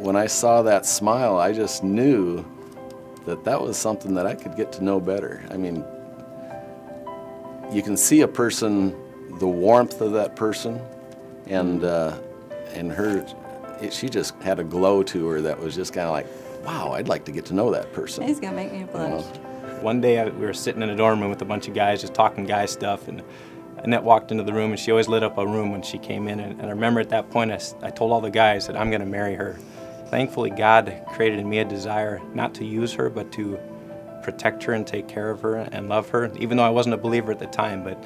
when I saw that smile, I just knew that that was something that I could get to know better. I mean, you can see a person, the warmth of that person, and she just had a glow to her that was just kind of like, wow, I'd like to get to know that person. He's gonna make me blush. One day we were sitting in a dorm room with a bunch of guys just talking guy stuff, and Annette walked into the room, and she always lit up a room when she came in, and I remember at that point I told all the guys that I'm going to marry her. Thankfully, God created in me a desire not to use her, but to protect her and take care of her and love her, even though I wasn't a believer at the time. But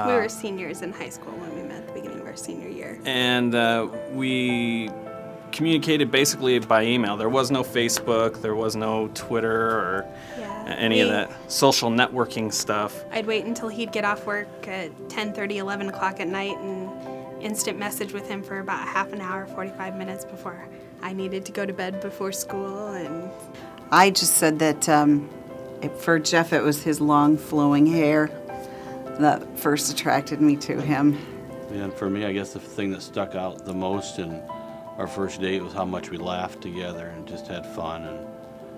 we were seniors in high school when we met at the beginning of our senior year. And we communicated basically by email. There was no Facebook, there was no Twitter or any of that social networking stuff. I'd wait until he'd get off work at 10:30, 11 o'clock at night and instant message with him for about half an hour, 45 minutes before I needed to go to bed before school. And I just said that for Jeff it was his long flowing hair that first attracted me to him. And for me, I guess the thing that stuck out the most in our first date was how much we laughed together and just had fun. And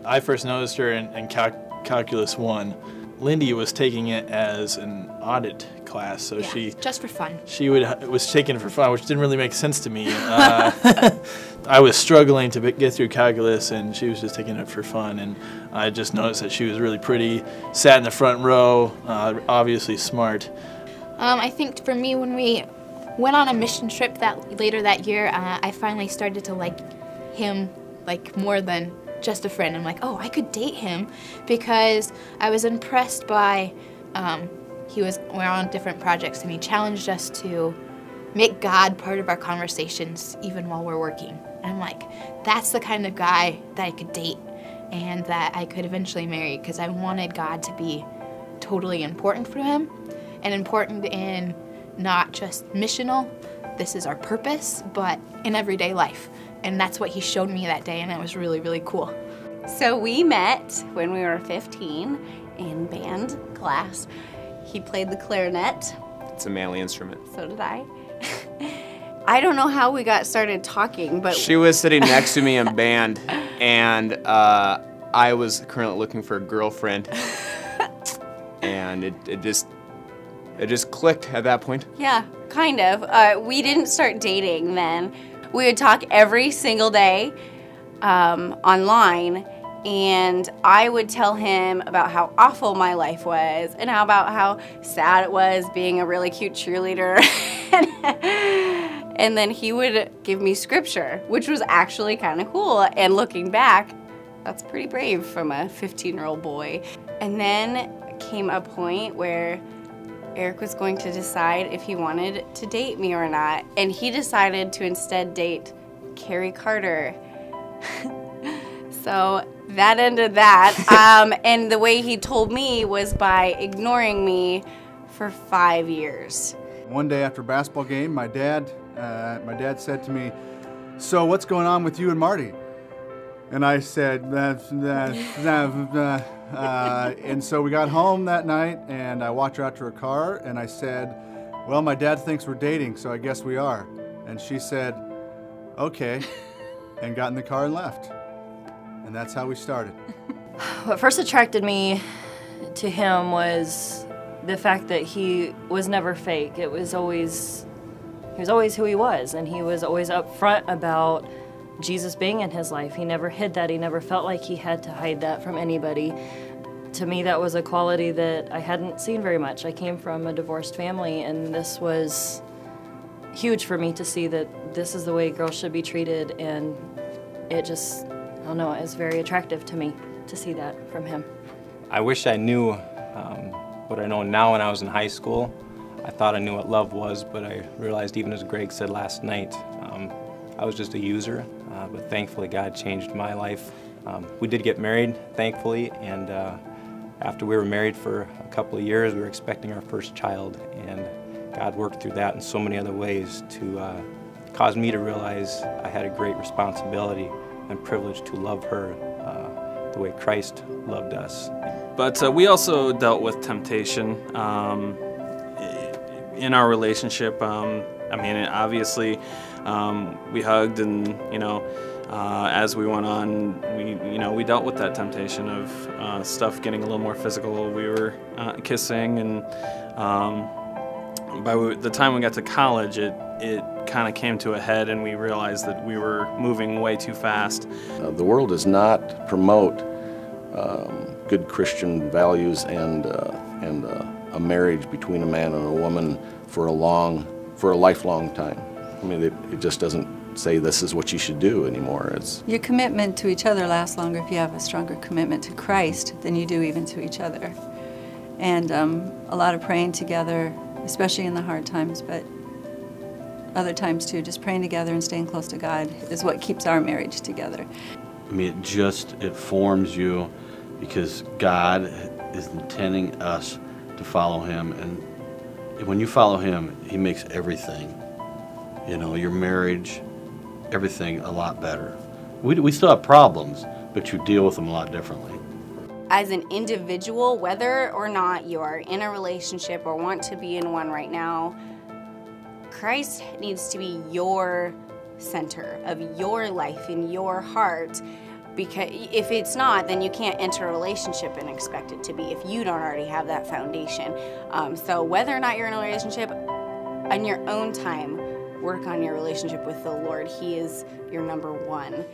I first noticed her in Calculus 1. Lindy was taking it as an audit class, so just for fun. She was taking it for fun, which didn't really make sense to me. I was struggling to get through calculus, and she was just taking it for fun. And I just noticed that she was really pretty, sat in the front row, obviously smart. I think for me, when we went on a mission trip later that year, I finally started to like him more than just a friend. I'm like, oh, I could date him, because I was impressed by we're on different projects, and he challenged us to make God part of our conversations even while we're working. And I'm like, that's the kind of guy that I could date and that I could eventually marry, because I wanted God to be totally important for him, and important in not just missional, this is our purpose, but in everyday life. And that's what he showed me that day, and it was really, really cool. So we met when we were 15 in band class. He played the clarinet. It's a manly instrument. So did I. I don't know how we got started talking, but... She was sitting next to me in band, and I was currently looking for a girlfriend. And it just clicked at that point. Yeah, kind of. We didn't start dating then. We would talk every single day online, and I would tell him about how awful my life was and about how sad it was being a really cute cheerleader. And then he would give me scripture, which was actually kind of cool. And looking back, that's pretty brave from a 15-year-old boy. And then came a point where Eric was going to decide if he wanted to date me or not, and he decided to instead date Carrie Carter. So that ended that, and the way he told me was by ignoring me for 5 years. One day after a basketball game, my dad said to me, "So what's going on with you and Marty?" And I said, and so we got home that night, and I walked her out to her car, and I said, "Well, my dad thinks we're dating, so I guess we are." And she said, "Okay," and got in the car and left. And that's how we started. What first attracted me to him was the fact that he was never fake. He was always who he was, and he was always upfront about Jesus being in his life. He never hid that. He never felt like he had to hide that from anybody. To me, that was a quality that I hadn't seen very much. I came from a divorced family, and this was huge for me to see that this is the way girls should be treated, and it just, I don't know, it was very attractive to me to see that from him. I wish I knew what I know now when I was in high school. I thought I knew what love was, but I realized, even as Greg said last night, I was just a user, but thankfully God changed my life. We did get married, thankfully, and after we were married for a couple of years, we were expecting our first child, and God worked through that in so many other ways to cause me to realize I had a great responsibility and privilege to love her the way Christ loved us. But we also dealt with temptation in our relationship. I mean, obviously, we hugged, and as we went on, we dealt with that temptation of stuff getting a little more physical. We were kissing, and by the time we got to college, it kind of came to a head, and we realized that we were moving way too fast. The world does not promote good Christian values and a marriage between a man and a woman for a lifelong time. I mean, it just doesn't say this is what you should do anymore. Your commitment to each other lasts longer if you have a stronger commitment to Christ than you do even to each other. And a lot of praying together, especially in the hard times, but other times too, just praying together and staying close to God is what keeps our marriage together. I mean, it forms you because God is intending us to follow Him, and when you follow Him, He makes everything, your marriage, everything a lot better. We still have problems, but you deal with them a lot differently. As an individual, whether or not you are in a relationship or want to be in one right now, Christ needs to be your center of your life, in your heart. Because if it's not, then you can't enter a relationship and expect it to be if you don't already have that foundation. So whether or not you're in a relationship, on your own time, work on your relationship with the Lord. He is your number one.